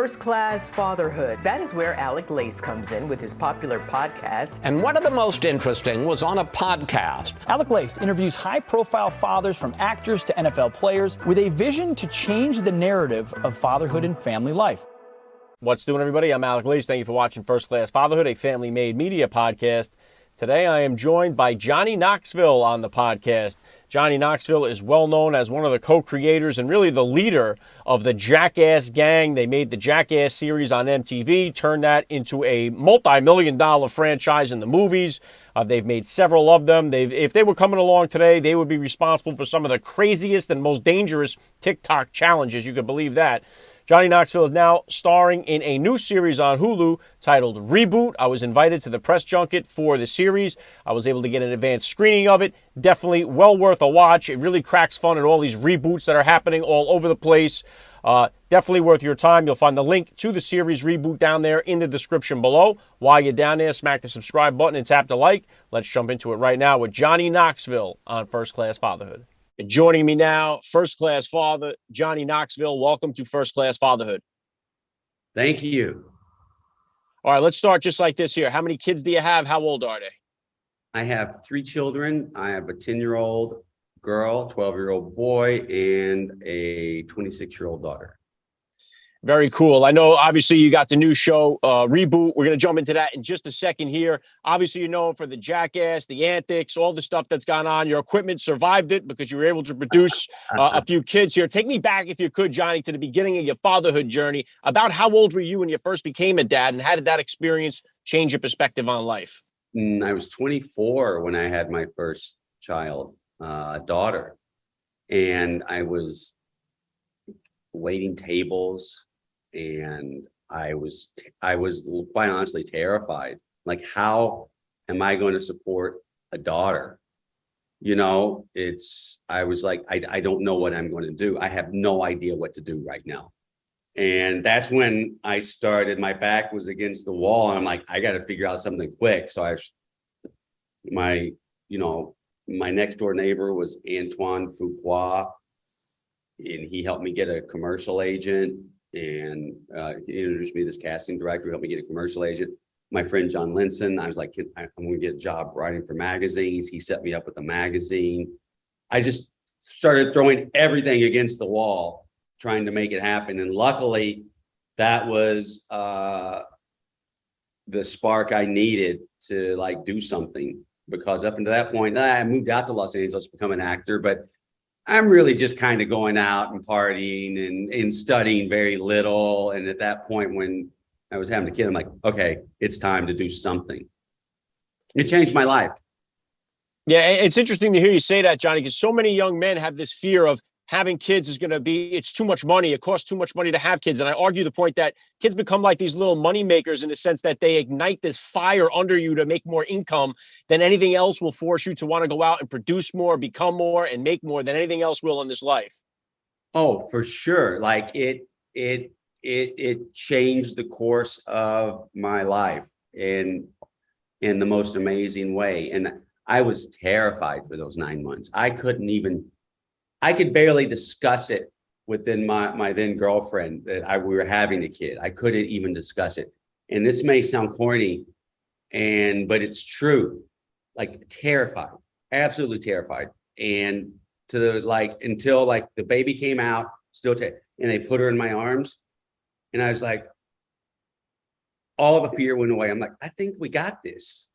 First Class Fatherhood. That is where Alec Lace comes in with his popular podcast. And one of the most interesting was on a podcast. Alec Lace interviews high-profile fathers from actors to NFL players with a vision to change the narrative of fatherhood and family life. What's doing, everybody? I'm Alec Lace. Thank you for watching First Class Fatherhood, a family-made media podcast. Today, I am joined by Johnny Knoxville on the podcast. Johnny Knoxville is well known as one of the co-creators and really the leader of the Jackass gang. They made the Jackass series on MTV, turned that into a multi-million-dollar franchise in the movies. They've made several of them. If they were coming along today, they would be responsible for some of the craziest and most dangerous TikTok challenges. You could believe that. Johnny Knoxville is now starring in a new series on Hulu titled Reboot. I was invited to the press junket for the series. I was able to get an advanced screening of it. Definitely well worth a watch. It really cracks fun at all these reboots that are happening all over the place. Definitely worth your time. You'll find the link to the series Reboot down there in the description below. While you're down there, smack the subscribe button and tap the like. Let's jump into it right now with Johnny Knoxville on First Class Fatherhood. Joining me now, First Class Father, Johnny Knoxville. Welcome to First Class Fatherhood. Thank you. All right, let's start just like this here. How many kids do you have? How old are they? I have 3 children. I have a 10-year-old girl, 12-year-old boy, and a 26-year-old daughter. Very cool. I know, obviously, you got the new show, Reboot. We're going to jump into that in just a second here. Obviously, you're known for the Jackass, the antics, all the stuff that's gone on. Your equipment survived it because you were able to produce a few kids here. Take me back, if you could, Johnny, to the beginning of your fatherhood journey. About how old were you when you first became a dad, and how did that experience change your perspective on life? I was 24 when I had my first child, daughter, and I was waiting tables. And I was quite honestly terrified. Like, how am I going to support a daughter? You know, I was like, I don't know what I'm going to do. I have no idea what to do right now. And that's when I started, my back was against the wall. And I'm like, I got to figure out something quick. So my next door neighbor was Antoine Fuqua, and he helped me get a commercial agent. And he introduced me to this casting director who helped me get a commercial agent. My friend John Linson, I was like, I'm going to get a job writing for magazines. He set me up with a magazine. I just started throwing everything against the wall, trying to make it happen. And luckily, that was the spark I needed to do something. Because up until that point, I moved out to Los Angeles to become an actor, but I'm really just kind of going out and partying and studying very little. And at that point, when I was having a kid, I'm like, okay, it's time to do something. It changed my life. Yeah, it's interesting to hear you say that, Johnny, because so many young men have this fear of having kids is going to be, it's too much money. It costs too much money to have kids. And I argue the point that kids become like these little money makers in the sense that they ignite this fire under you to make more income than anything else will force you to want to go out and produce more, become more, and make more than anything else will in this life. Oh, for sure. Like it changed the course of my life in the most amazing way. And I was terrified for those 9 months. I could barely discuss it within my then girlfriend that we were having a kid. I couldn't even discuss it. And this may sound corny, but it's true. Like, terrified, absolutely terrified. And until the baby came out, still and they put her in my arms. And I was like, all the fear went away. I'm like, I think we got this.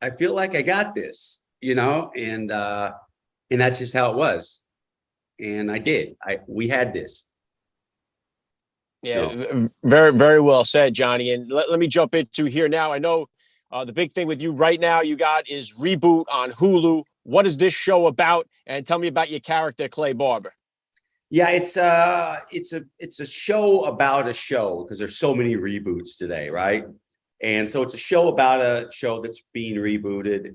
I feel like I got this, and that's just how it was. And I did. We had this. Yeah, so. Very, very well said, Johnny. And let me jump into here now. I know the big thing with you right now you got is Reboot on Hulu. What is this show about? And tell me about your character, Clay Barber. Yeah, it's a show about a show, because there's so many reboots today, right? And so it's a show about a show that's being rebooted,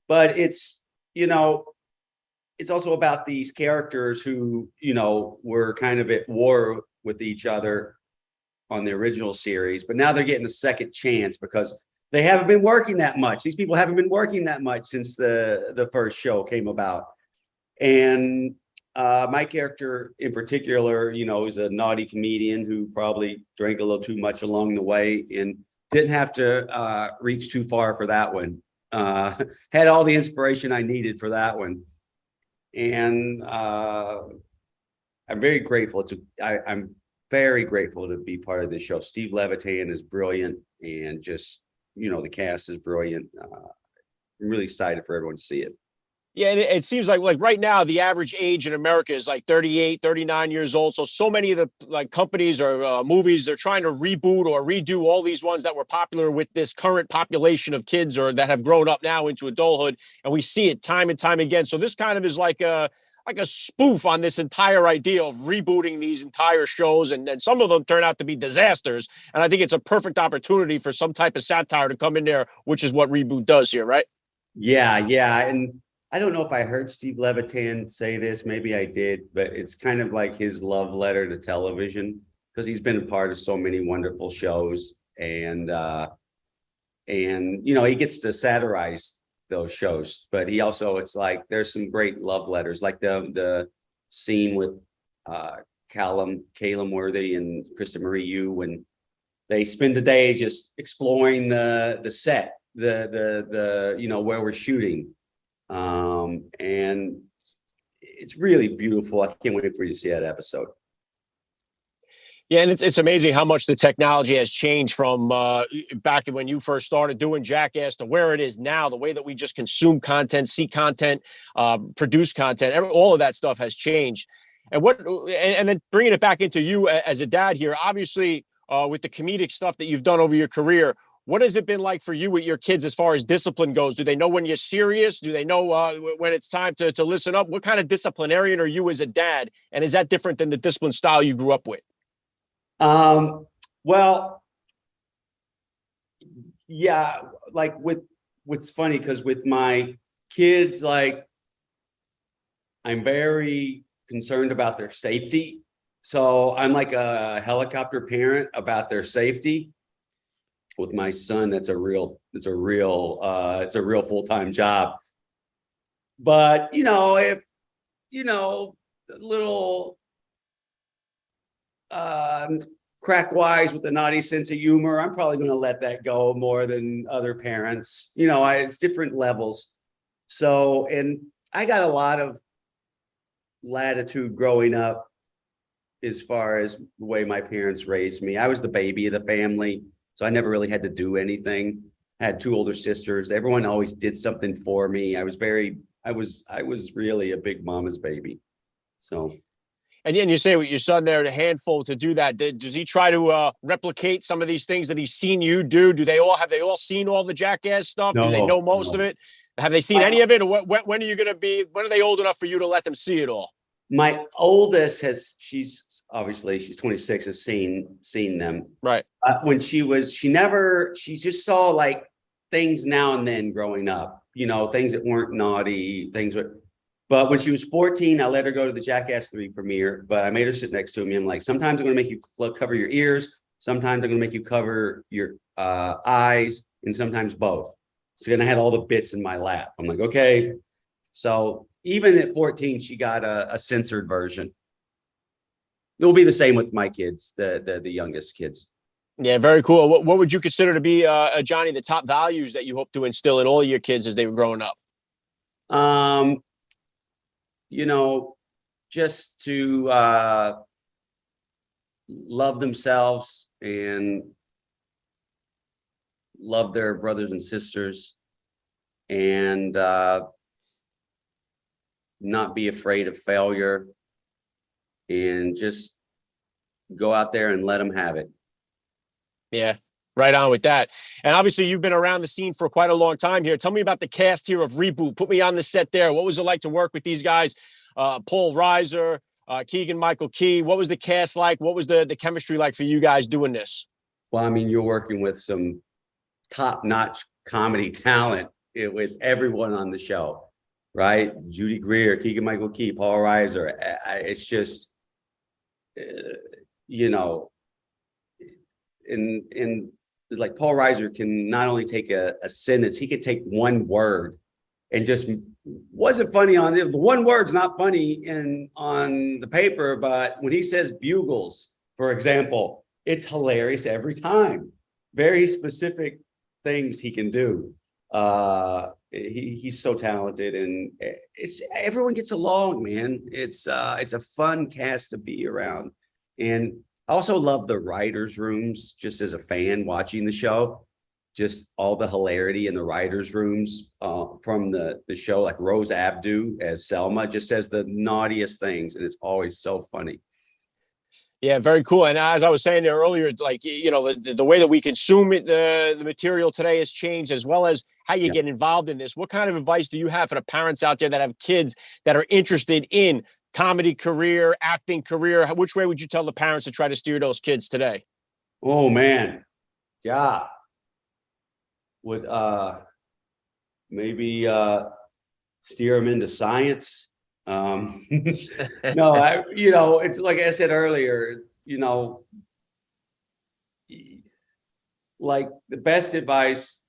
but it's it's also about these characters who, were kind of at war with each other on the original series, but now they're getting a second chance because they haven't been working that much. These people haven't been working that much since the first show came about. And my character in particular, is a naughty comedian who probably drank a little too much along the way and didn't have to reach too far for that one. Had all the inspiration I needed for that one. And I'm very grateful. I'm very grateful to be part of this show. Steve Levitan is brilliant, and just, the cast is brilliant. I'm really excited for everyone to see it. Yeah, and it seems like right now the average age in America is like 38, 39 years old. So many of the companies or movies, they're trying to reboot or redo all these ones that were popular with this current population of kids or that have grown up now into adulthood, and we see it time and time again. So this kind of is like a spoof on this entire idea of rebooting these entire shows, and some of them turn out to be disasters. And I think it's a perfect opportunity for some type of satire to come in there, which is what Reboot does here, right? Yeah, and I don't know if I heard Steve Levitan say this, maybe I did, but it's kind of like his love letter to television, because he's been a part of so many wonderful shows, and he gets to satirize those shows, but he also, it's like there's some great love letters, like the scene with Callum Worthy and Krista Marie Yu when they spend the day just exploring the set, the where we're shooting. And it's really beautiful. I can't wait for you to see that episode. Yeah, and it's amazing how much the technology has changed from back when you first started doing Jackass to where it is now. The way that we just consume content, see content, produce content, all of that stuff has changed. And then bringing it back into you as a dad here, obviously with the comedic stuff that you've done over your career, what has it been like for you with your kids as far as discipline goes? Do they know when you're serious? Do they know when it's time to listen up? What kind of disciplinarian are you as a dad? And is that different than the discipline style you grew up with? Well, yeah, like what's funny, because with my kids, like, I'm very concerned about their safety. So I'm like a helicopter parent about their safety. With my son, it's a real full-time job. But if little crack wise with a naughty sense of humor, I'm probably going to let that go more than other parents. It's different levels. So, and I got a lot of latitude growing up as far as the way my parents raised me. I was the baby of the family, so I never really had to do anything. I had two older sisters. Everyone always did something for me. I was really a big mama's baby. So. And you say with your son there, a handful to do that. Does he try to replicate some of these things that he's seen you do? Have they all seen all the Jackass stuff? No, do they know most of it? Have they seen any of it? Or when are you going to be? When are they old enough for you to let them see it all? My oldest she's 26, has seen them. Right. When she just saw like things now and then growing up, things that weren't naughty, but when she was 14, I let her go to the Jackass 3 premiere, but I made her sit next to me. I'm like, sometimes I'm going to make you cover your ears. Sometimes I'm going to make you cover your eyes, and sometimes both. So then I had all the bits in my lap. I'm like, okay. So even at 14, she got a censored version. It will be the same with my kids, the youngest kids. Yeah, very cool. What would you consider to be, Johnny, the top values that you hope to instill in all of your kids as they were growing up? Just to love themselves and love their brothers and sisters, and not be afraid of failure, and just go out there and let them have it. Yeah, right on with that. And obviously you've been around the scene for quite a long time here. Tell me about the cast here of Reboot. Put me on the set there. What was it like to work with these guys? Paul Reiser, Keegan-Michael Key. What was the cast like? What was the chemistry like for you guys doing this? Well, I mean, you're working with some top-notch comedy talent with everyone on the show, right? Judy Greer, Keegan-Michael Key, Paul Reiser. It's just, and like Paul Reiser can not only take a sentence, he could take one word and just wasn't funny on the one word's not funny on the paper, but when he says bugles, for example, it's hilarious every time. Very specific things he can do. He's so talented, and everyone gets along, man. It's a fun cast to be around. And I also love the writers' rooms, just as a fan watching the show. Just all the hilarity in the writers' rooms from the show, like Rose Abdu as Selma, just says the naughtiest things, and it's always so funny. Yeah, very cool. And as I was saying there earlier, it's like, you know, the way that we consume it, the material today has changed, as well as how you get involved in this. What kind of advice do you have for the parents out there that have kids that are interested in comedy career, acting career? Which way would you tell the parents to try to steer those kids today? Oh, man. Yeah. Would maybe steer them into science. No, it's like I said earlier, like the best advice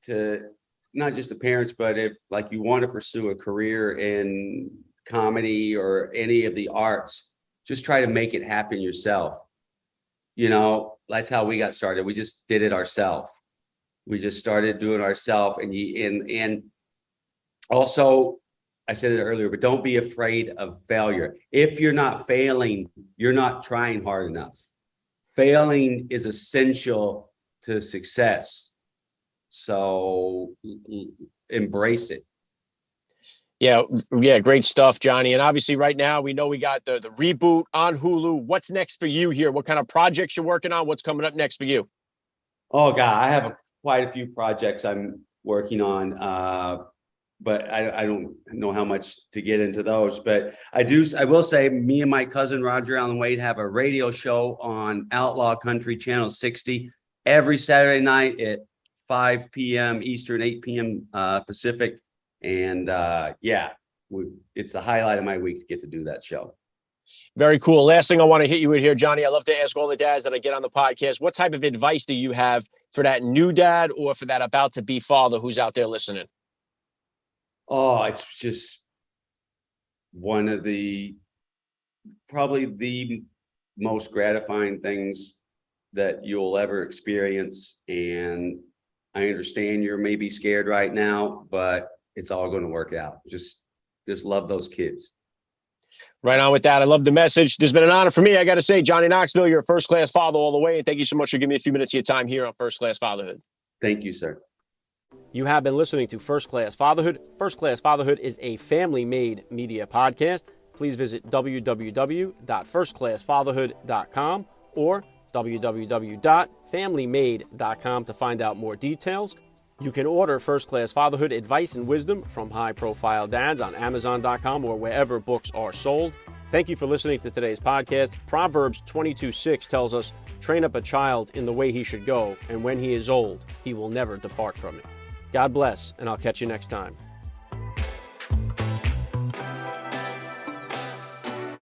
to not just the parents, but if like you want to pursue a career in comedy or any of the arts, just try to make it happen yourself. That's how we got started. We just did it ourselves. We just started doing ourselves, and also, I said it earlier, but don't be afraid of failure. If you're not failing, you're not trying hard enough. Failing is essential to success. So embrace it. Yeah, great stuff, Johnny. And obviously right now we know we got the Reboot on Hulu. What's next for you here? What kind of projects you're working on? What's coming up next for you? Oh, God, I have quite a few projects I'm working on. But I don't know how much to get into those. But I will say, me and my cousin Roger Allen Wade have a radio show on Outlaw Country Channel 60 every Saturday night at 5 p.m. Eastern, 8 p.m. Pacific. And it's the highlight of my week to get to do that show. Very cool. Last thing I want to hit you with here, Johnny, I love to ask all the dads that I get on the podcast, what type of advice do you have for that new dad or for that about to be father who's out there listening? Oh, it's just one of probably the most gratifying things that you'll ever experience. And I understand you're maybe scared right now, but it's all going to work out. Just love those kids. Right on with that. I love the message. There's been an honor for me. I got to say, Johnny Knoxville, you're a first-class father all the way. And thank you so much for giving me a few minutes of your time here on First Class Fatherhood. Thank you, sir. You have been listening to First Class Fatherhood. First Class Fatherhood is a family-made media podcast. Please visit www.firstclassfatherhood.com or www.familymade.com to find out more details. You can order First Class Fatherhood advice and wisdom from high-profile dads on Amazon.com or wherever books are sold. Thank you for listening to today's podcast. Proverbs 22:6 tells us, train up a child in the way he should go, and when he is old, he will never depart from it. God bless, and I'll catch you next time.